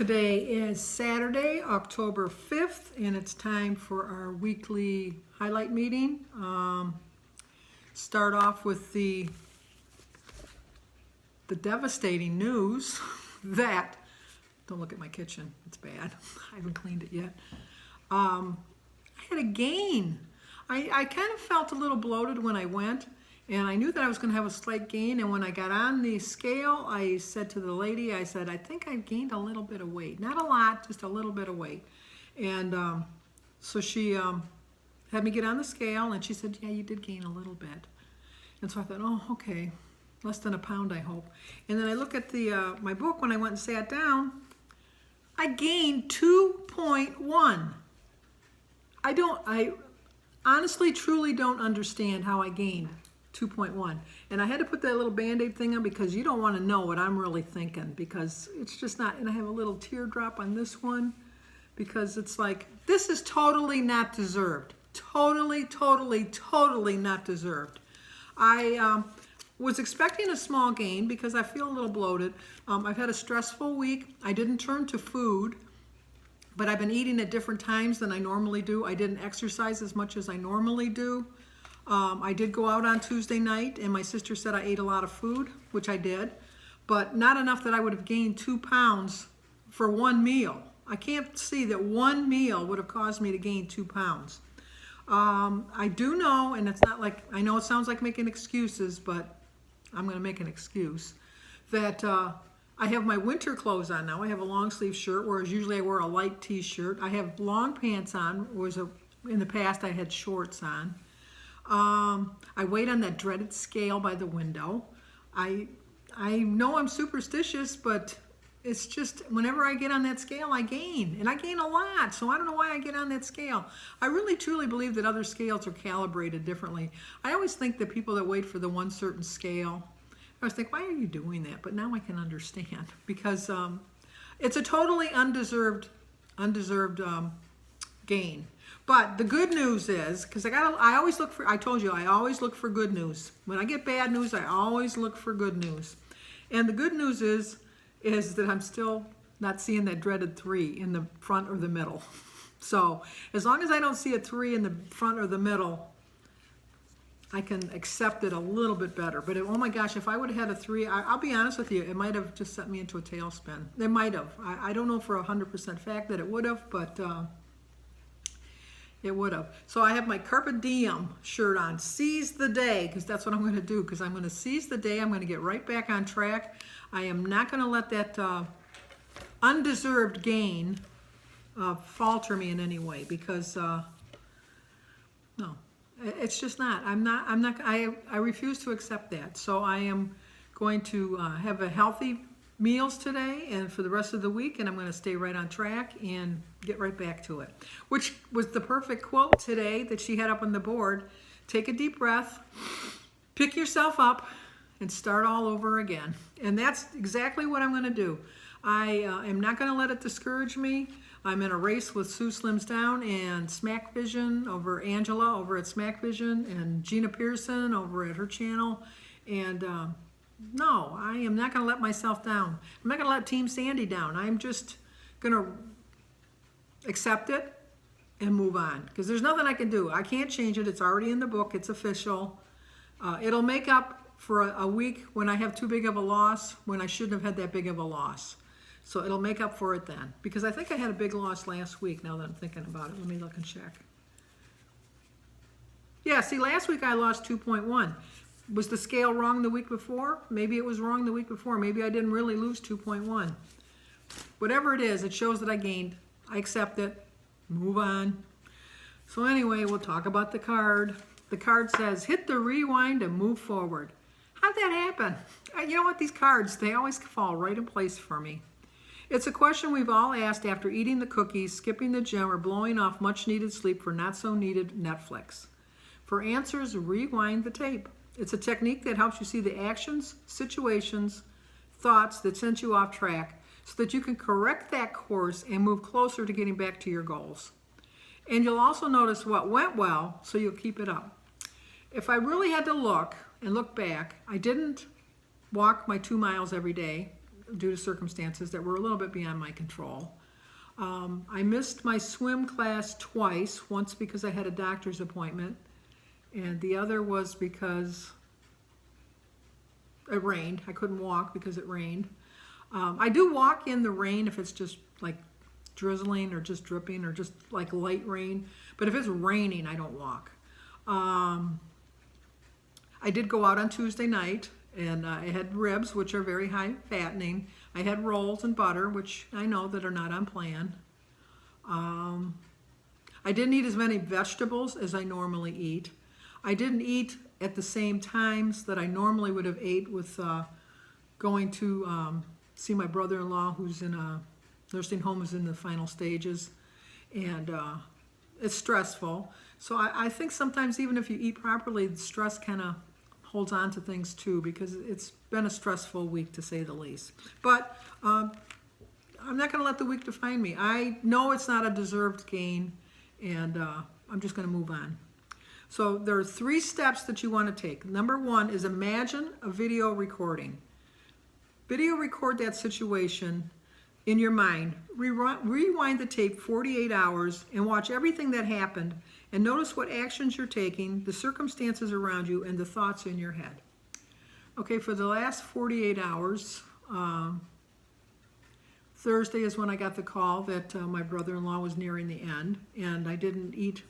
Today is Saturday, October 5th, and it's time for our weekly highlight meeting. Start off with the devastating news that, don't look at my kitchen, it's bad. I haven't cleaned it yet. I had a gain. I kind of felt a little bloated when I went, and I knew that I was going to have a slight gain, and when I got on the scale, I said to the lady, I said, I think I've gained a little bit of weight. Not a lot, just a little bit of weight. And so she had me get on the scale, and she said, yeah, you did gain a little bit. And so I thought, oh, okay, less than a pound, I hope. And then I look at the my book when I went and sat down, I gained 2.1. I honestly, truly don't understand how I gained 2.1. And I had to put that little Band-Aid thing on because you don't want to know what I'm really thinking, because it's just not, and I have a little teardrop on this one because it's like, this is totally not deserved. Totally, totally, totally not deserved. I was expecting a small gain because I feel a little bloated. I've had a stressful week. I didn't turn to food, but I've been eating at different times than I normally do. I didn't exercise as much as I normally do. I did go out on Tuesday night, and my sister said I ate a lot of food, which I did, but not enough that I would have gained 2 pounds for one meal. I can't see that one meal would have caused me to gain 2 pounds. I do know, and it's not like, I know it sounds like making excuses, but I'm going to make an excuse, that I have my winter clothes on now. I have a long sleeve shirt, whereas usually I wear a light t-shirt. I have long pants on, whereas in the past I had shorts on. I wait on that dreaded scale by the window. I know I'm superstitious, but it's just whenever I get on that scale, I gain, and I gain a lot. So I don't know why I get on that scale. I really truly believe that other scales are calibrated differently. I always think that people that wait for the one certain scale, I was thinking, why are you doing that? But now I can understand, because it's a totally undeserved gain. But the good news is, because I always look for, I told you, I always look for good news. When I get bad news, I always look for good news. And the good news is that I'm still not seeing that dreaded 3 in the front or the middle. So as long as I don't see a 3 in the front or the middle, I can accept it a little bit better. But oh my gosh, if I would have had a 3, I'll be honest with you, it might have just sent me into a tailspin. It might have. I don't know for 100% fact that it would have, but it would have. So I have my Carpe Diem shirt on. Seize the day, because that's what I'm going to do, because I'm going to seize the day. I'm going to get right back on track. I am not going to let that undeserved gain falter me in any way, because no, it's just not. I refuse to accept that. So I am going to have a healthy meals today and for the rest of the week, and I'm going to stay right on track and get right back to it, which was the perfect quote today that she had up on the board. Take a deep breath, pick yourself up, and start all over again. And that's exactly what I'm going to do. I am not going to let it discourage me. I'm in a race with Sue Slims Down and Smack Vision over Angela over at Smack Vision, and Gina Pearson over at her channel. And no, I am not going to let myself down. I'm not going to let Team Sandy down. I'm just going to accept it and move on, because there's nothing I can do. I can't change it. It's already in the book. It's official. It'll make up for a week when I have too big of a loss, when I shouldn't have had that big of a loss. So it'll make up for it then, because I think I had a big loss last week, now that I'm thinking about it. Let me look and check. Yeah, see, last week I lost 2.1. Was the scale wrong the week before? Maybe it was wrong the week before. Maybe I didn't really lose 2.1. Whatever it is, it shows that I gained. I accept it. Move on. So anyway, we'll talk about the card. The card says, hit the rewind and move forward. How'd that happen? You know what? These cards, they always fall right in place for me. It's a question we've all asked after eating the cookies, skipping the gym, or blowing off much-needed sleep for not-so-needed Netflix. For answers, rewind the tape. It's a technique that helps you see the actions, situations, thoughts that sent you off track, so that you can correct that course and move closer to getting back to your goals. And you'll also notice what went well, so you'll keep it up. If I really had to look back, I didn't walk my 2 miles every day. due to circumstances that were a little bit beyond my control. I missed my swim class twice, once because I had a doctor's appointment, and the other was because it rained. I couldn't walk because it rained. I do walk in the rain if it's just like drizzling or just dripping or just like light rain, but if it's raining, I don't walk. I did go out on Tuesday night, and I had ribs, which are very high fattening. I had rolls and butter, which I know that are not on plan. I didn't eat as many vegetables as I normally eat. I didn't eat at the same times that I normally would have ate with going to see my brother-in-law, who's in a nursing home, is in the final stages, and it's stressful. So I think sometimes even if you eat properly, the stress kind of holds on to things too, because it's been a stressful week to say the least. But I'm not going to let the week define me. I know it's not a deserved gain, and I'm just going to move on. So there are 3 steps that you want to take. Number 1 is imagine a video recording. Video record that situation in your mind. Rewind the tape 48 hours and watch everything that happened, and notice what actions you're taking, the circumstances around you, and the thoughts in your head. Okay, for the last 48 hours, Thursday is when I got the call that my brother-in-law was nearing the end, and I didn't eat.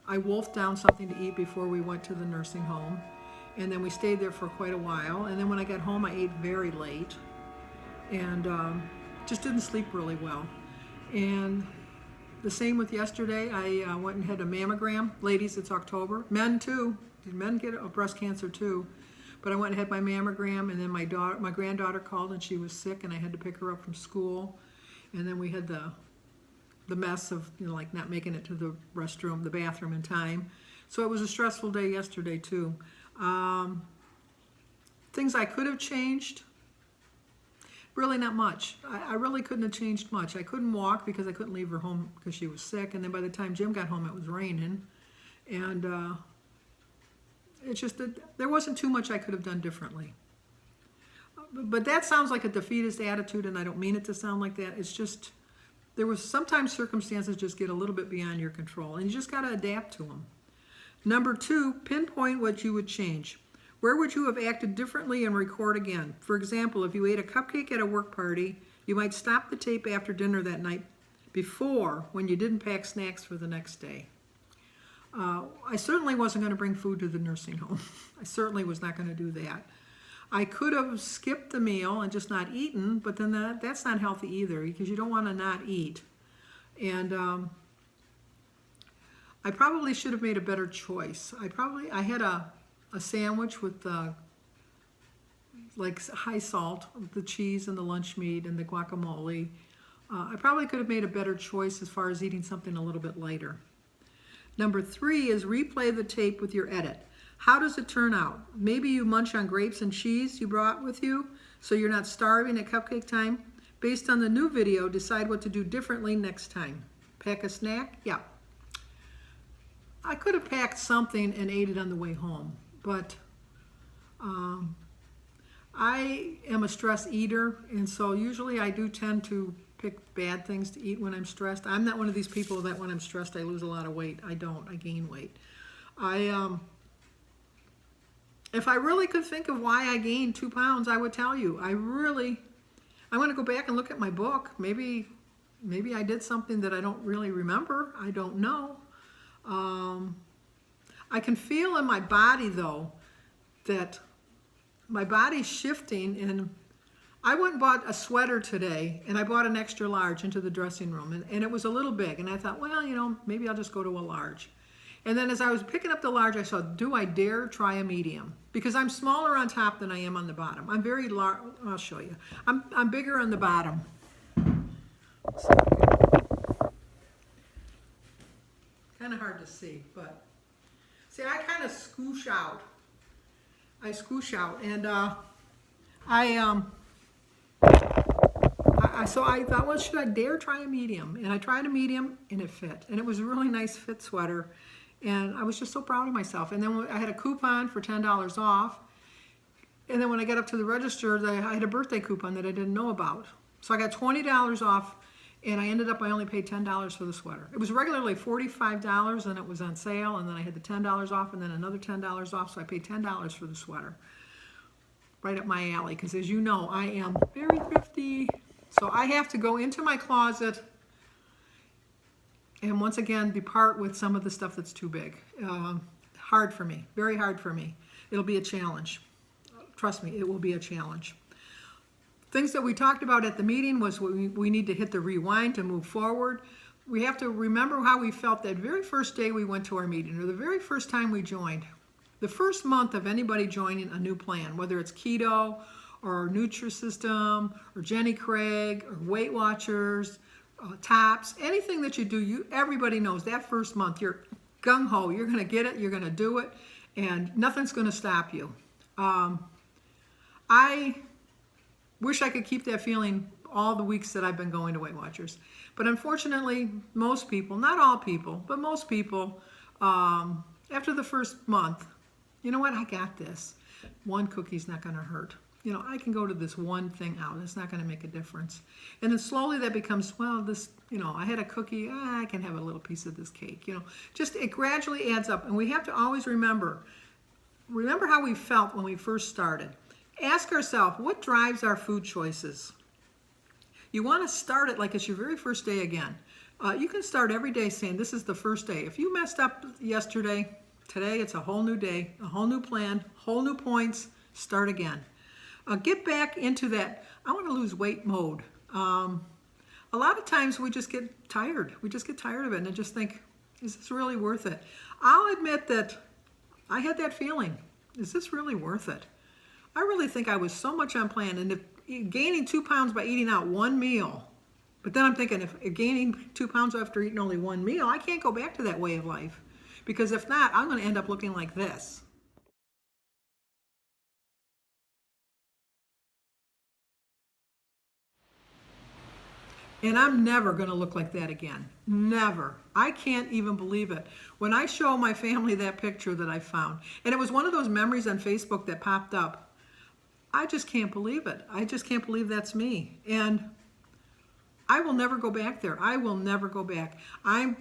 I wolfed down something to eat before we went to the nursing home, and then we stayed there for quite a while, and then when I got home I ate very late, and just didn't sleep really well. And the same with yesterday. I went and had a mammogram. Ladies, it's October. Men too. Men get breast cancer too. But I went and had my mammogram, and then my granddaughter called, and she was sick, and I had to pick her up from school. And then we had the mess of, like not making it to the restroom, the bathroom in time. So it was a stressful day yesterday too. Things I could have changed, really not much. I really couldn't have changed much. I couldn't walk because I couldn't leave her home because she was sick. And then by the time Jim got home, it was raining. And it's just that there wasn't too much I could have done differently. But that sounds like a defeatist attitude, and I don't mean it to sound like that. It's just, there was sometimes circumstances just get a little bit beyond your control, and you just got to adapt to them. Number 2, pinpoint what you would change. Where would you have acted differently and record again? For example, if you ate a cupcake at a work party, you might stop the tape after dinner that night before, when you didn't pack snacks for the next day. I certainly wasn't going to bring food to the nursing home. I certainly was not going to do that. I could have skipped the meal and just not eaten, but then that's not healthy either, because you don't want to not eat. And I probably should have made a better choice. I had a sandwich with like high salt, the cheese and the lunch meat and the guacamole. I probably could have made a better choice as far as eating something a little bit lighter. Number 3 is replay the tape with your edit. How does it turn out? Maybe you munch on grapes and cheese you brought with you, so you're not starving at cupcake time. Based on the new video, decide what to do differently next time. Pack a snack? Yeah. I could have packed something and ate it on the way home, but I am a stress eater, and so usually I do tend to pick bad things to eat when I'm stressed. I'm not one of these people that when I'm stressed I lose a lot of weight. I don't. I gain weight. If I really could think of why I gained 2 pounds, I would tell you. I'm going to go back and look at my book. Maybe I did something that I don't really remember. I don't know. I can feel in my body, though, that my body's shifting. And I went and bought a sweater today, and I bought an extra large into the dressing room, and it was a little big. And I thought, well, maybe I'll just go to a large. And then as I was picking up the large, I saw, do I dare try a medium? Because I'm smaller on top than I am on the bottom. I'm very large. I'll show you. I'm bigger on the bottom. Kind of hard to see, but see, I kind of scoosh out. I scoosh out, and so I thought, well, should I dare try a medium? And I tried a medium, and it fit. And it was a really nice fit sweater. And I was just so proud of myself. And then I had a coupon for $10 off. And then when I got up to the register, I had a birthday coupon that I didn't know about. So I got $20 off, and I ended up, I only paid $10 for the sweater. It was regularly $45, and it was on sale, and then I had the $10 off, and then another $10 off, so I paid $10 for the sweater. Right up my alley, because as you know, I am very thrifty. So I have to go into my closet and once again depart with some of the stuff that's too big. Hard for me, very hard for me. It'll be a challenge. Trust me, it will be a challenge. Things that we talked about at the meeting was we need to hit the rewind to move forward. We have to remember how we felt that very first day we went to our meeting, or the very first time we joined. The first month of anybody joining a new plan, whether it's keto or Nutrisystem or Jenny Craig or Weight Watchers, Tops, anything that you do, everybody knows that first month you're gung-ho, you're going to get it, you're going to do it, and nothing's going to stop you. I wish I could keep that feeling all the weeks that I've been going to Weight Watchers. But unfortunately, most people, not all people, but most people, after the first month, you know what, I got this. One cookie's not going to hurt. You know, I can go to this one thing out. It's not going to make a difference. And then slowly that becomes, well, this, you know, I had a cookie. I can have a little piece of this cake. You know, just it gradually adds up. And we have to always remember how we felt when we first started. Ask ourselves, what drives our food choices? You want to start it like it's your very first day again. You can start every day saying, this is the first day. If you messed up yesterday, today it's a whole new day, a whole new plan, whole new points, start again. Get back into that, I want to lose weight mode. A lot of times we just get tired. We just get tired of it and just think, is this really worth it? I'll admit that I had that feeling. Is this really worth it? I really think I was so much on plan, and if gaining 2 pounds by eating out one meal, but then I'm thinking if gaining 2 pounds after eating only one meal, I can't go back to that way of life. Because if not, I'm going to end up looking like this. And I'm never going to look like that again. Never. I can't even believe it. When I show my family that picture that I found, and it was one of those memories on Facebook that popped up, I just can't believe it. I just can't believe that's me. And I will never go back there. I will never go back. I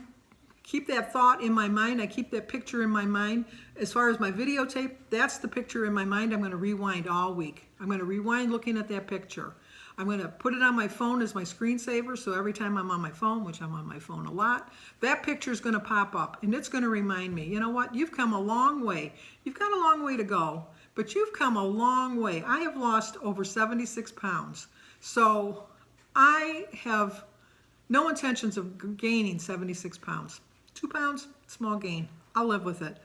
keep that thought in my mind. I keep that picture in my mind. As far as my videotape, that's the picture in my mind. I'm going to rewind all week. I'm going to rewind looking at that picture. I'm going to put it on my phone as my screensaver, so every time I'm on my phone, which I'm on my phone a lot, that picture is going to pop up, and it's going to remind me, you know what, you've come a long way. You've got a long way to go, but you've come a long way. I have lost over 76 pounds, so I have no intentions of gaining 76 pounds. 2 pounds, small gain. I'll live with it.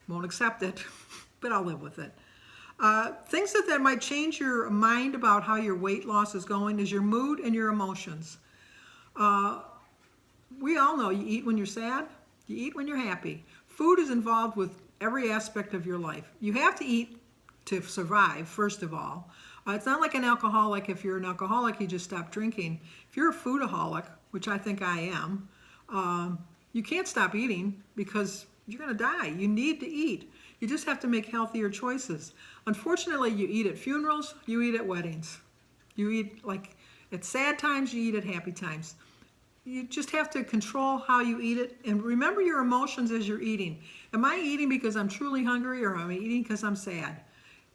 Won't accept it, but I'll live with it. Things that might change your mind about how your weight loss is going is your mood and your emotions. We all know you eat when you're sad, you eat when you're happy. Food is involved with every aspect of your life. You have to eat to survive, first of all. It's not like an alcoholic. If you're an alcoholic, you just stop drinking. If you're a foodaholic, which I think I am, you can't stop eating because you're going to die. You need to eat. You just have to make healthier choices. Unfortunately, you eat at funerals, you eat at weddings. You eat like at sad times, you eat at happy times. You just have to control how you eat it and remember your emotions as you're eating. Am I eating because I'm truly hungry, or am I eating because I'm sad?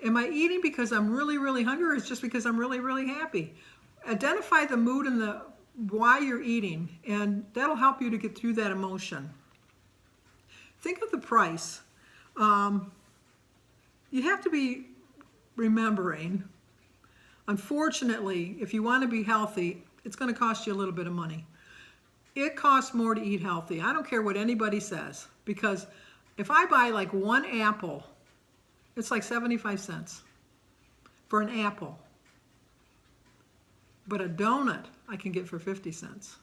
Am I eating because I'm really, really hungry, or is it just because I'm really, really happy? Identify the mood and the why you're eating, and that'll help you to get through that emotion. Think of the price. You have to be remembering, unfortunately, if you want to be healthy, it's going to cost you a little bit of money. It costs more to eat healthy. I don't care what anybody says, because if I buy like one apple, it's like 75 cents for an apple. But a donut I can get for 50 cents.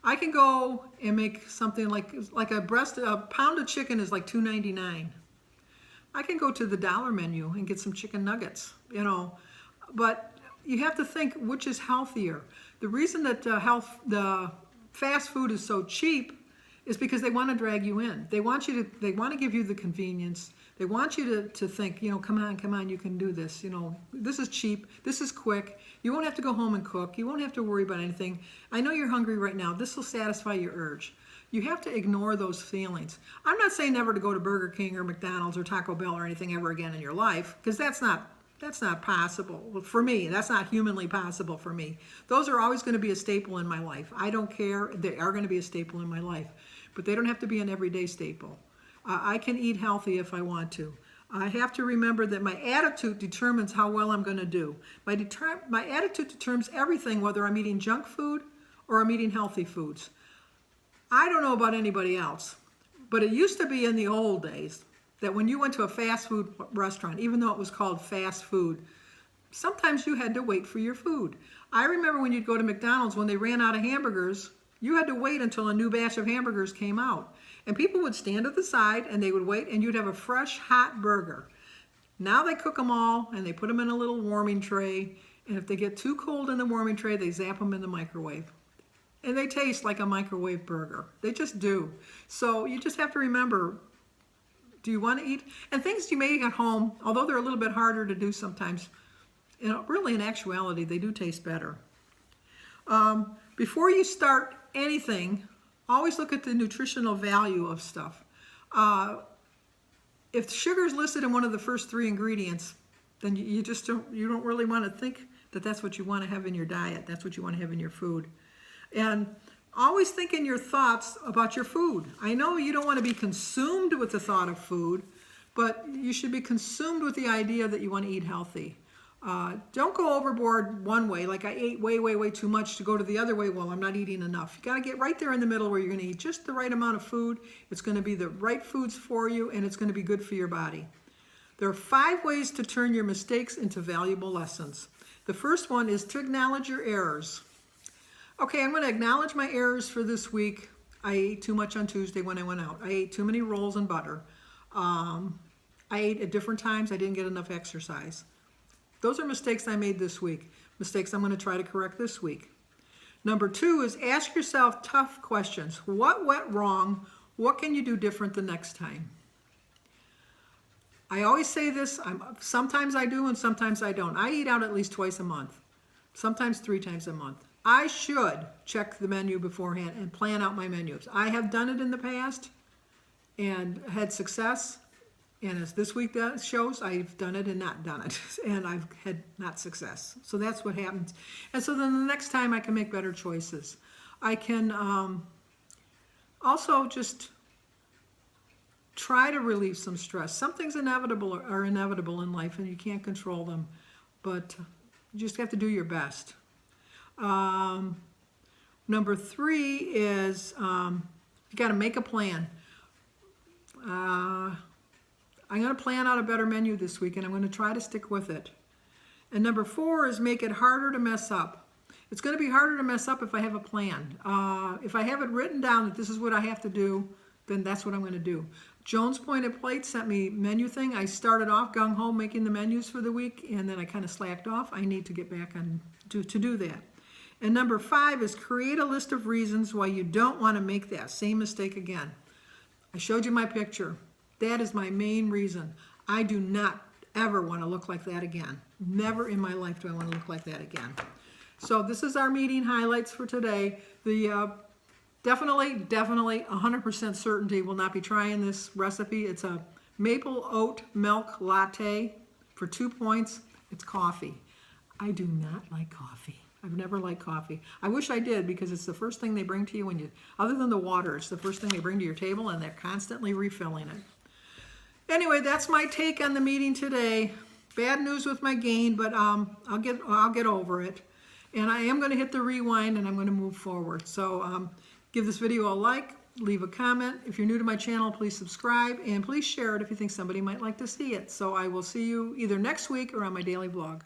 I can go and make something like a pound of chicken is like $2.99. I can go to the dollar menu and get some chicken nuggets, you know. But you have to think which is healthier. The reason that the fast food is so cheap is because they want to drag you in. They want to give you the convenience. They want you to think, come on, you can do this. This is cheap, this is quick. You won't have to go home and cook. You won't have to worry about anything. I know you're hungry right now. This will satisfy your urge. You have to ignore those feelings. I'm not saying never to go to Burger King or McDonald's or Taco Bell or anything ever again in your life, because that's not possible for me. That's not humanly possible for me. Those are always going to be a staple in my life. I don't care. They are going to be a staple in my life, but they don't have to be an everyday staple. I can eat healthy if I want to. I have to remember that my attitude determines how well I'm going to do. My attitude determines everything, whether I'm eating junk food or I'm eating healthy foods. I don't know about anybody else, but it used to be in the old days that when you went to a fast food restaurant, even though it was called fast food, sometimes you had to wait for your food. I remember when you'd go to McDonald's, when they ran out of hamburgers, you had to wait until a new batch of hamburgers came out. And people would stand at the side and they would wait, and you'd have a fresh, hot burger. Now they cook them all and they put them in a little warming tray. And if they get too cold in the warming tray, they zap them in the microwave. And they taste like a microwave burger. They just do. So you just have to remember, do you want to eat? And things you make at home, although they're a little bit harder to do sometimes, really in actuality, they do taste better. Before you start anything, always look at the nutritional value of stuff. If sugar is listed in one of the first 3 ingredients, then you don't really want to think that that's what you want to have in your diet. That's what you want to have in your food. And always think in your thoughts about your food. I know you don't want to be consumed with the thought of food, but you should be consumed with the idea that you want to eat healthy. Don't go overboard one way, like I ate way too much, to go to the other way, well, I'm not eating enough. You got to get right there in the middle where you're going to eat just the right amount of food. It's going to be the right foods for you, and it's going to be good for your body. There are 5 ways to turn your mistakes into valuable lessons. The first one is to acknowledge your errors. Okay, I'm going to acknowledge my errors for this week. I ate too much on Tuesday when I went out. I ate too many rolls and butter. I ate at different times. I didn't get enough exercise. Those are mistakes I made this week. Mistakes I'm going to try to correct this week. Number 2 is ask yourself tough questions. What went wrong? What can you do different the next time? I always say this. Sometimes I do and sometimes I don't. I eat out at least twice a month, sometimes 3 times a month. I should check the menu beforehand and plan out my menus. I have done it in the past and had success. And as this week shows, I've done it and not done it. And I've had not success. So that's what happens. And so then the next time I can make better choices. I can also just try to relieve some stress. Some things are inevitable in life and you can't control them. But you just have to do your best. Number 3 is you got to make a plan. I'm going to plan out a better menu this week, and I'm going to try to stick with it. And number 4 is make it harder to mess up. It's going to be harder to mess up if I have a plan. If I have it written down that this is what I have to do, then that's what I'm going to do. Jones Pointed Plate sent me menu thing. I started off gung-ho making the menus for the week, and then I kind of slacked off. I need to get back on to do that. And number 5 is create a list of reasons why you don't want to make that same mistake again. I showed you my picture. That is my main reason. I do not ever want to look like that again. Never in my life do I want to look like that again. So this is our meeting highlights for today. The definitely 100% certainty will not be trying this recipe. It's a maple oat milk latte for 2 points. It's coffee. I do not like coffee. I've never liked coffee. I wish I did, because it's the first thing they bring to you when you, other than the water, it's the first thing they bring to your table, and they're constantly refilling it. Anyway, that's my take on the meeting today. Bad news with my gain, but I'll get over it. And I am going to hit the rewind, and I'm going to move forward. So give this video a like, leave a comment. If you're new to my channel, please subscribe, and please share it if you think somebody might like to see it. So I will see you either next week or on my daily vlog.